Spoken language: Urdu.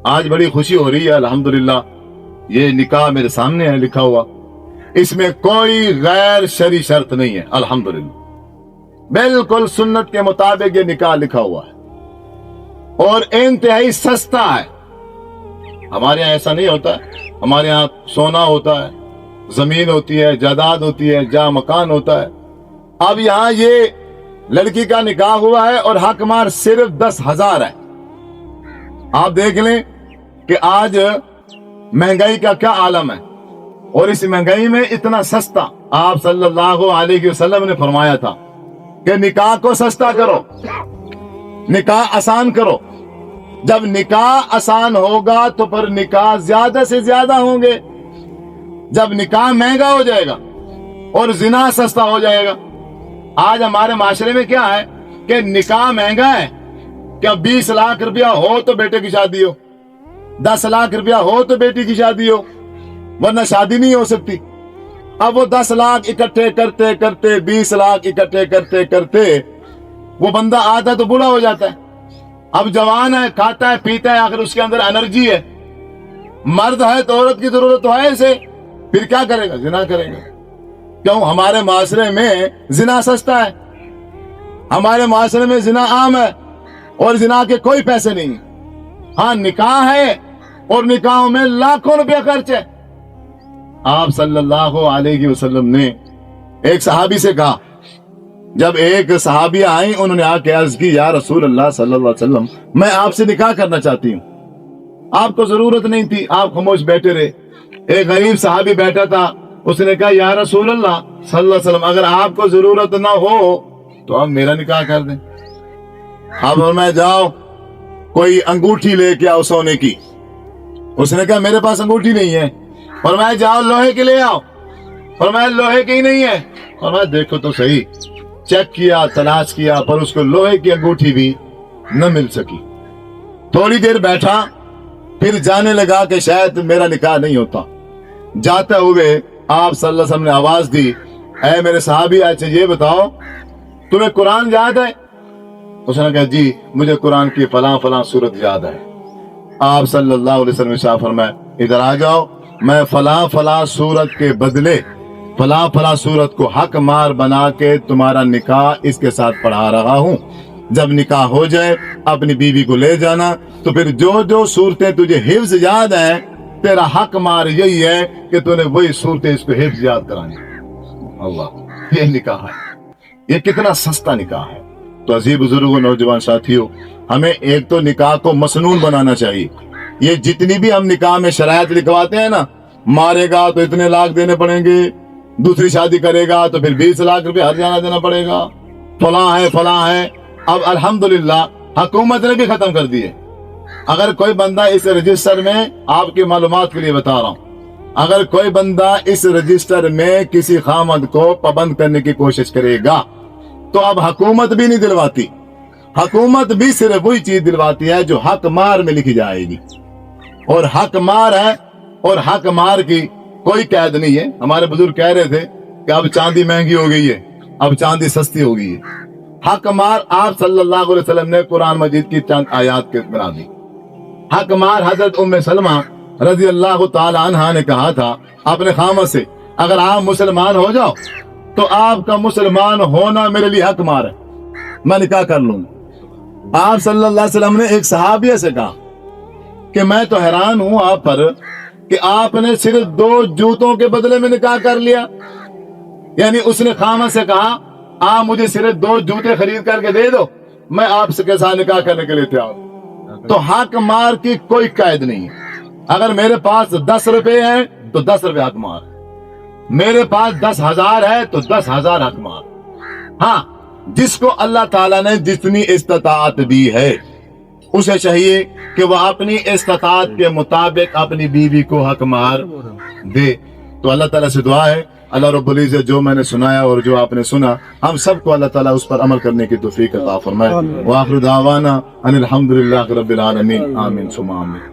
آج بڑی خوشی ہو رہی ہے الحمدللہ، یہ نکاح میرے سامنے ہے لکھا ہوا، اس میں کوئی غیر شرعی شرط نہیں ہے الحمدللہ، بالکل سنت کے مطابق یہ نکاح لکھا ہوا ہے اور انتہائی سستا ہے۔ ہمارے یہاں ایسا نہیں ہوتا ہے، ہمارے یہاں سونا ہوتا ہے، زمین ہوتی ہے، جائیداد ہوتی ہے، جا مکان ہوتا ہے۔ اب یہاں یہ لڑکی کا نکاح ہوا ہے اور حق مہر صرف 10,000 ہے۔ آپ دیکھ لیں کہ آج مہنگائی کا کیا عالم ہے، اور اس مہنگائی میں اتنا سستا۔ آپ صلی اللہ علیہ وسلم نے فرمایا تھا کہ نکاح کو سستا کرو، نکاح آسان کرو۔ جب نکاح آسان ہوگا تو پھر نکاح زیادہ سے زیادہ ہوں گے۔ جب نکاح مہنگا ہو جائے گا اور زنا سستا ہو جائے گا۔ آج ہمارے معاشرے میں کیا ہے کہ نکاح مہنگا ہے، کیا 20 لاکھ روپیہ ہو تو بیٹے کی شادی ہو، 10 لاکھ روپیہ ہو تو بیٹی کی شادی ہو، ورنہ شادی نہیں ہو سکتی۔ اب وہ 10 لاکھ اکٹھے کرتے کرتے 20 لاکھ اکٹھے کرتے کرتے وہ بندہ آتا تو بوڑھا ہو جاتا ہے۔ اب جوان ہے، کھاتا ہے پیتا ہے، آخر اس کے اندر انرجی ہے، مرد ہے تو عورت کی ضرورت تو ہے اسے، پھر کیا کرے گا؟ زنا کرے گا۔ کیوں؟ ہمارے معاشرے میں زنا سستا ہے، ہمارے معاشرے میں زنا عام ہے اور زنا کے کوئی پیسے نہیں۔ ہاں نکاح ہے اور نکاحوں میں لاکھوں روپیہ خرچ ہے۔ آپ صلی اللہ علیہ وسلم نے ایک صحابی سے کہا، جب ایک صحابیہ آئیں انہوں نے آ کے عرض کی، یا رسول اللہ صلی اللہ علیہ وسلم میں آپ سے نکاح کرنا چاہتی ہوں۔ آپ کو ضرورت نہیں تھی، آپ خاموش بیٹھے رہے۔ ایک غریب صحابی بیٹھا تھا، اس نے کہا یا رسول اللہ صلی اللہ علیہ وسلم اگر آپ کو ضرورت نہ ہو تو آپ میرا نکاح کر دیں۔ اب میں جاؤ کوئی انگوٹھی لے کے آؤ سونے کی۔ اس نے کہا میرے پاس انگوٹھی نہیں ہے۔ اور میں جاؤ لوہے کی لے آؤ، اور میں لوہے کی نہیں ہے۔ اور میں دیکھو تو صحیح، چیک کیا، تلاش کیا، پر اس کو لوہے کی انگوٹھی بھی نہ مل سکی۔ تھوڑی دیر بیٹھا، پھر جانے لگا کہ شاید میرا نکاح نہیں ہوتا۔ جاتے ہوئے آپ صلی اللہ علیہ وسلم نے آواز دی، اے میرے صحابی اچھا یہ بتاؤ تمہیں قرآن یاد ہے؟ اس نے کہا جی مجھے قرآن کی فلاں فلاں سورت یاد ہے۔ آپ صلی اللہ علیہ وسلم نے فرمایا ادھر آ جاؤ، میں فلاں فلاں سورت کے بدلے فلاں فلاں سورت کو حق مار بنا کے تمہارا نکاح اس کے ساتھ پڑھا رہا ہوں۔ جب نکاح ہو جائے اپنی بیوی کو لے جانا، تو پھر جو جو صورتیں تجھے حفظ یاد ہیں تیرا حق مار یہی ہے کہ تو نے وہی صورتیں اس کو حفظ یاد کرانی۔ اللہ، یہ نکاح ہے، یہ کتنا سستا نکاح ہے۔ تو عزیز بزرگوں، نوجوان ساتھیوں، ہمیں ایک تو نکاح کو مسنون بنانا چاہیے۔ یہ جتنی بھی ہم نکاح میں شرائط لکھواتے ہیں نا، مارے گا تو اتنے لاکھ دینے پڑیں گے، دوسری شادی کرے گا تو پھر 20 لاکھ روپے ہر جانا دینا پڑے گا، فلاں ہے فلاں ہے۔ اب الحمدللہ حکومت نے بھی ختم کر دی ہے۔ اگر کوئی بندہ اس رجسٹر میں، آپ کی معلومات کے لیے بتا رہا ہوں، اگر کوئی بندہ اس رجسٹر میں کسی خامد کو پابند کرنے کی کوشش کرے گا تو اب حکومت بھی نہیں دلواتی، حکومت بھی صرف وہی چیز دلواتی ہے جو حق مار میں لکھی جائے گی، اور حق مار ہے، اور حق مار کی کوئی قید نہیں ہے۔ ہمارے بزرگ کہہ رہے تھے کہ اب چاندی مہنگی ہو گئی ہے، اب چاندی سستی ہو گئی ہے۔ حق مار آپ صلی اللہ علیہ وسلم نے قرآن مجید کی چند آیات کے بنا دی۔ حق مار حضرت ام سلمہ رضی اللہ تعالی عنہا نے کہا تھا اپنے خامد سے، اگر آپ مسلمان ہو جاؤ تو آپ کا مسلمان ہونا میرے لیے حق مار ہے، میں نکاح کر لوں گا۔ آپ صلی اللہ علیہ وسلم نے ایک صحابیہ سے کہا کہ میں تو حیران ہوں آپ پر کہ آپ نے صرف 2 جوتوں کے بدلے میں نکاح کر لیا۔ یعنی اس نے خامد سے کہا آپ مجھے صرف 2 جوتے خرید کر کے دے دو، میں آپ سے کے ساتھ نکاح کرنے کے لیے تیار ہوں۔ تو حق مار کی کوئی قید نہیں ہے۔ اگر میرے پاس 10 روپے ہیں تو 10 روپے حق مار، میرے پاس 10,000 ہے تو 10,000 حق مار۔ ہاں، جس کو اللہ تعالیٰ نے جتنی استطاعت دی ہے اسے چاہیے کہ وہ اپنی استطاعت کے مطابق اپنی بیوی کو حق مار دے۔ تو اللہ تعالیٰ سے دعا ہے اللہ رب العزت جو میں نے سنایا اور جو آپ نے سنا، ہم سب کو اللہ تعالیٰ اس پر عمل کرنے کی توفیق عطا فرمائے۔ وآخر دعوانا ان الحمدللہ رب العالمین، آمین ثم آمین۔